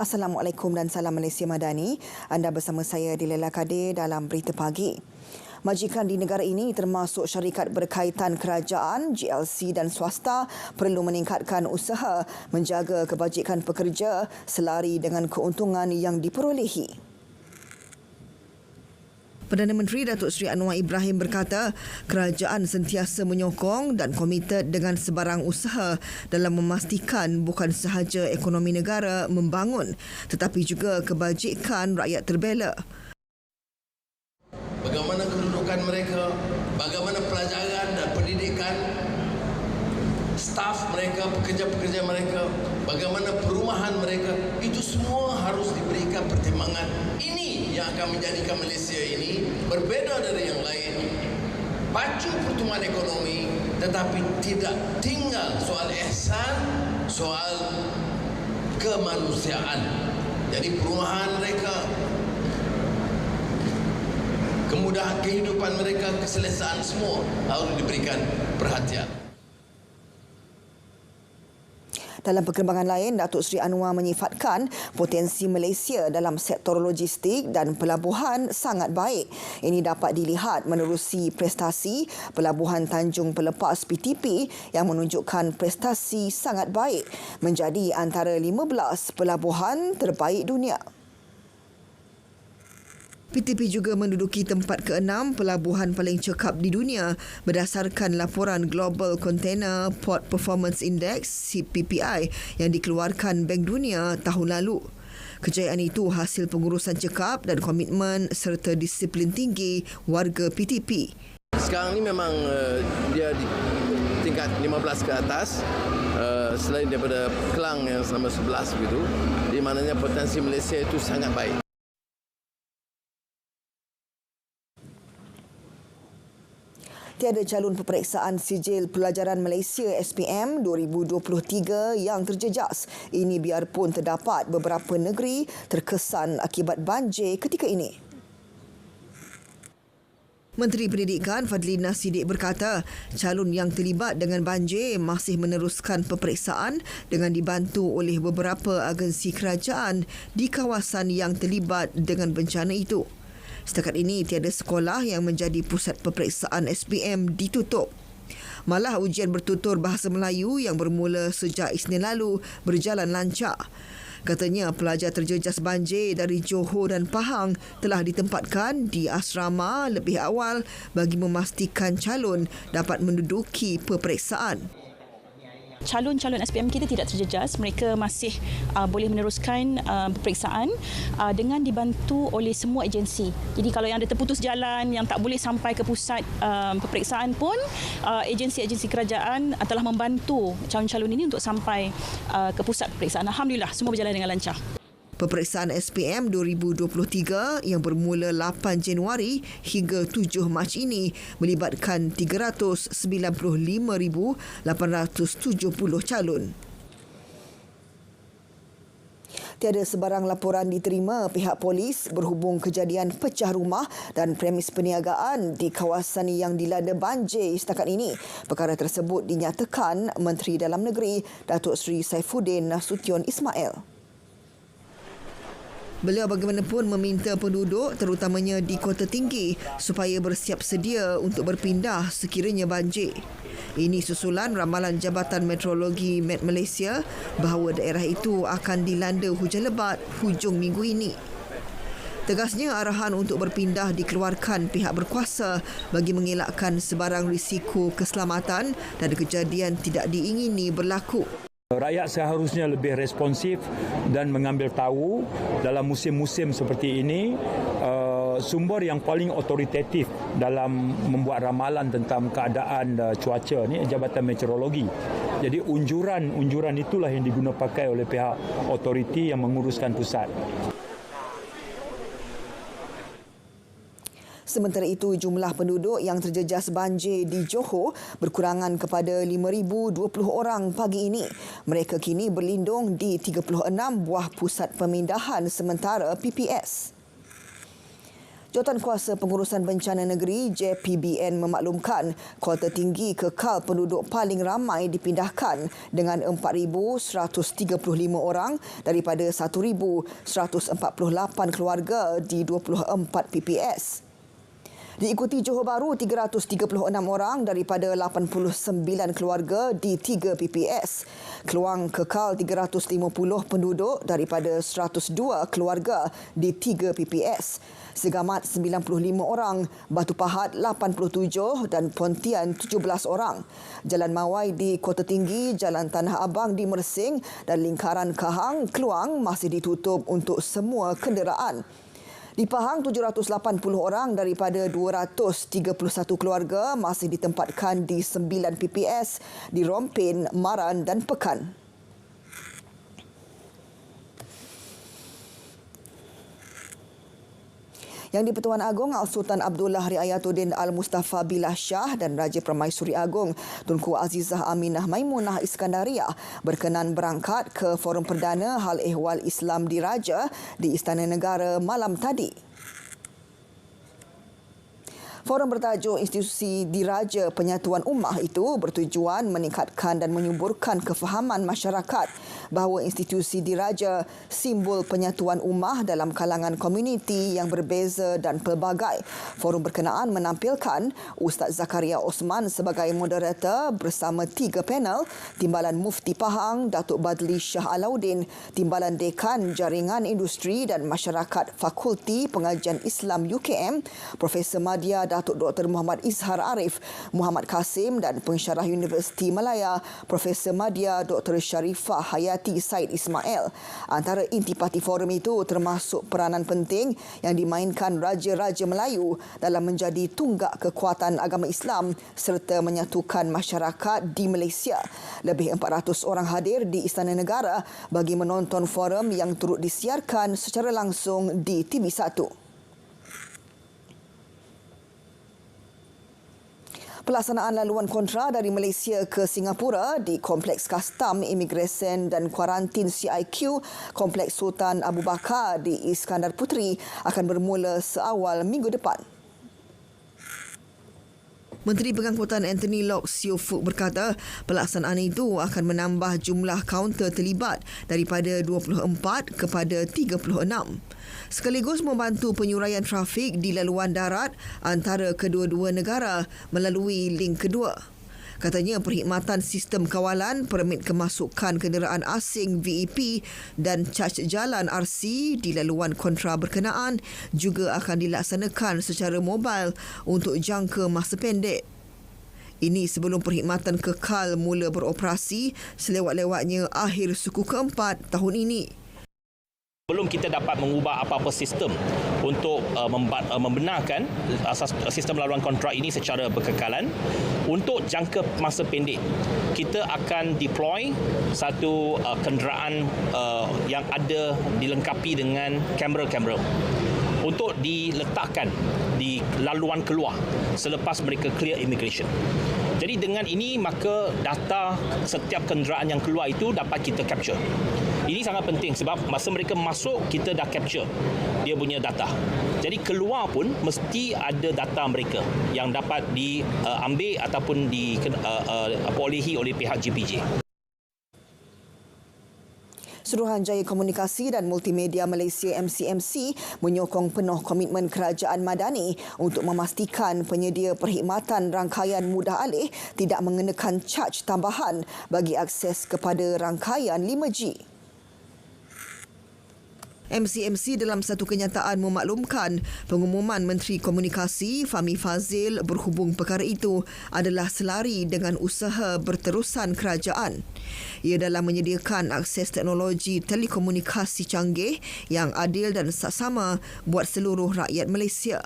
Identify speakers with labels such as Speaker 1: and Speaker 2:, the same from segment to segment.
Speaker 1: Assalamualaikum dan salam Malaysia Madani. Anda bersama saya Dilela Kadir dalam Berita Pagi. Majikan di negara ini termasuk syarikat berkaitan kerajaan, GLC dan swasta perlu meningkatkan usaha menjaga kebajikan pekerja selari dengan keuntungan yang diperolehi. Perdana Menteri Datuk Seri Anwar Ibrahim berkata, kerajaan sentiasa menyokong dan komited dengan sebarang usaha dalam memastikan bukan sahaja ekonomi negara membangun tetapi juga kebajikan rakyat terbela.
Speaker 2: Bagaimana kedudukan mereka, bagaimana pelajaran dan pendidikan staf mereka, pekerja-pekerja mereka, bagaimana perumahan mereka, itu semua harus diberikan pertimbangan. Ini yang akan menjadikan Malaysia ini berbeza dari yang lain. Pacu pertumbuhan ekonomi, tetapi tidak tinggal soal ihsan, soal kemanusiaan. Jadi perumahan mereka, kemudahan kehidupan mereka, keselesaan semua harus diberikan perhatian.
Speaker 1: Dalam perkembangan lain, Datuk Seri Anwar menyifatkan potensi Malaysia dalam sektor logistik dan pelabuhan sangat baik. Ini dapat dilihat menerusi prestasi Pelabuhan Tanjung Pelepas PTP yang menunjukkan prestasi sangat baik menjadi antara 15 pelabuhan terbaik dunia. PTP juga menduduki tempat ke-6 pelabuhan paling cekap di dunia berdasarkan laporan Global Container Port Performance Index (CPPI) yang dikeluarkan Bank Dunia tahun lalu. Kejayaan itu hasil pengurusan cekap dan komitmen serta disiplin tinggi warga PTP.
Speaker 2: Sekarang ni memang dia di tingkat 15 ke atas, selain daripada Kelang yang selama 11 begitu, di mananya potensi Malaysia itu sangat baik.
Speaker 1: Tiada calon peperiksaan sijil pelajaran Malaysia SPM 2023 yang terjejas. Ini biarpun terdapat beberapa negeri terkesan akibat banjir ketika ini. Menteri Pendidikan Fadlina Siddiq berkata, calon yang terlibat dengan banjir masih meneruskan peperiksaan dengan dibantu oleh beberapa agensi kerajaan di kawasan yang terlibat dengan bencana itu. Setakat ini, tiada sekolah yang menjadi pusat peperiksaan SPM ditutup. Malah ujian bertutur bahasa Melayu yang bermula sejak Isnin lalu berjalan lancar. Katanya pelajar terjejas banjir dari Johor dan Pahang telah ditempatkan di asrama lebih awal bagi memastikan calon dapat menduduki peperiksaan.
Speaker 3: Calon-calon SPM kita tidak terjejas, mereka masih boleh meneruskan peperiksaan dengan dibantu oleh semua agensi. Jadi kalau yang ada terputus jalan, yang tak boleh sampai ke pusat peperiksaan pun, agensi-agensi kerajaan telah membantu calon-calon ini untuk sampai ke pusat peperiksaan. Alhamdulillah, semua berjalan dengan lancar.
Speaker 1: Peperiksaan SPM 2023 yang bermula 8 Januari hingga 7 Mac ini melibatkan 395,870 calon. Tiada sebarang laporan diterima pihak polis berhubung kejadian pecah rumah dan premis perniagaan di kawasan yang dilanda banjir setakat ini. Perkara tersebut dinyatakan Menteri Dalam Negeri Datuk Seri Saifuddin Nasution Ismail. Beliau bagaimanapun meminta penduduk terutamanya di Kota Tinggi supaya bersiap sedia untuk berpindah sekiranya banjir. Ini susulan ramalan Jabatan Meteorologi Met Malaysia bahawa daerah itu akan dilanda hujan lebat hujung minggu ini. Tegasnya arahan untuk berpindah dikeluarkan pihak berkuasa bagi mengelakkan sebarang risiko keselamatan dan kejadian tidak diingini berlaku.
Speaker 4: Rakyat seharusnya lebih responsif dan mengambil tahu dalam musim-musim seperti ini sumber yang paling otoritatif dalam membuat ramalan tentang keadaan cuaca ni Jabatan Meteorologi. Jadi unjuran itulah yang diguna pakai oleh pihak otoriti yang menguruskan pusat.
Speaker 1: Sementara itu, jumlah penduduk yang terjejas banjir di Johor berkurangan kepada 5,020 orang pagi ini. Mereka kini berlindung di 36 buah pusat pemindahan sementara PPS. Jawatankuasa Pengurusan Bencana Negeri JPBN memaklumkan kuota tinggi kekal penduduk paling ramai dipindahkan dengan 4,135 orang daripada 1,148 keluarga di 24 PPS. Diikuti Johor Bahru 336 orang daripada 89 keluarga di 3 PPS. Keluang kekal 350 penduduk daripada 102 keluarga di 3 PPS. Segamat 95 orang, Batu Pahat 87 dan Pontian 17 orang. Jalan Mawai di Kota Tinggi, Jalan Tanah Abang di Mersing dan lingkaran Kahang, Keluang masih ditutup untuk semua kenderaan. Di Pahang, 780 orang daripada 231 keluarga masih ditempatkan di 9 PPS di Rompin, Maran dan Pekan. Yang di-Pertuan Agong Sultan Abdullah Riayatuddin Al-Mustafa Billah Shah dan Raja Permaisuri Agong Tunku Azizah Aminah Maimunah Iskandariah berkenan berangkat ke Forum Perdana Hal Ehwal Islam Diraja di Istana Negara malam tadi. Forum bertajuk Institusi Diraja Penyatuan Ummah itu bertujuan meningkatkan dan menyuburkan kefahaman masyarakat bahawa institusi diraja simbol penyatuan ummah dalam kalangan komuniti yang berbeza dan pelbagai. Forum berkenaan menampilkan Ustaz Zakaria Osman sebagai moderator bersama 3 panel, Timbalan Mufti Pahang, Datuk Badli Shah Alauddin, Timbalan Dekan Jaringan Industri dan Masyarakat Fakulti Pengajian Islam UKM, Profesor Madya Datuk Dr. Muhammad Izhar Arif, Muhammad Kasim dan Pensyarah Universiti Malaya, Profesor Madya Dr. Sharifah Hayati Said Ismail. Antara intipati forum itu termasuk peranan penting yang dimainkan Raja-Raja Melayu dalam menjadi tunggak kekuatan agama Islam serta menyatukan masyarakat di Malaysia. Lebih 400 orang hadir di Istana Negara bagi menonton forum yang turut disiarkan secara langsung di TV1. Pelaksanaan laluan kontra dari Malaysia ke Singapura di Kompleks Kastam, Imigresen dan Kuarantin CIQ Kompleks Sultan Abu Bakar di Iskandar Puteri akan bermula seawal minggu depan. Menteri Pengangkutan Anthony Loke Siew Fook berkata pelaksanaan itu akan menambah jumlah kaunter terlibat daripada 24 kepada 36. Sekaligus membantu penyuraian trafik di laluan darat antara kedua-dua negara melalui link kedua. Katanya perkhidmatan sistem kawalan permit kemasukan kenderaan asing VEP dan caj jalan RC di laluan kontra berkenaan juga akan dilaksanakan secara mobil untuk jangka masa pendek. Ini sebelum perkhidmatan kekal mula beroperasi selewat-lewatnya akhir suku keempat tahun ini.
Speaker 5: Belum kita dapat mengubah apa-apa sistem untuk membenarkan sistem laluan kontrak ini secara berkekalan. Untuk jangka masa pendek, kita akan deploy satu kenderaan yang ada dilengkapi dengan kamera-kamera untuk diletakkan di laluan keluar selepas mereka clear immigration. Jadi dengan ini maka data setiap kenderaan yang keluar itu dapat kita capture. Ini sangat penting sebab masa mereka masuk kita dah capture dia punya data. Jadi keluar pun mesti ada data mereka yang dapat diambil ataupun diperolehi oleh pihak GPJ.
Speaker 1: Suruhanjaya Komunikasi dan Multimedia Malaysia MCMC menyokong penuh komitmen kerajaan Madani untuk memastikan penyedia perkhidmatan rangkaian mudah alih tidak mengenakan caj tambahan bagi akses kepada rangkaian 5G. MCMC dalam satu kenyataan memaklumkan pengumuman Menteri Komunikasi Fahmi Fazil berhubung perkara itu adalah selari dengan usaha berterusan kerajaan. Ia dalam menyediakan akses teknologi telekomunikasi canggih yang adil dan saksama buat seluruh rakyat Malaysia.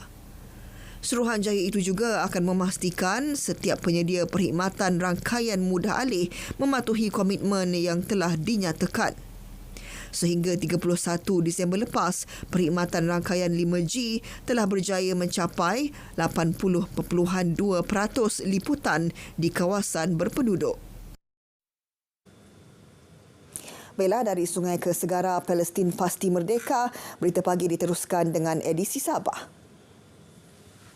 Speaker 1: Suruhanjaya itu juga akan memastikan setiap penyedia perkhidmatan rangkaian mudah alih mematuhi komitmen yang telah dinyatakan. Sehingga 31 Disember lepas, perkhidmatan rangkaian 5G telah berjaya mencapai 80.2% liputan di kawasan berpenduduk. Baiklah, dari sungai ke segara, Palestin pasti merdeka. Berita pagi diteruskan dengan edisi Sabah.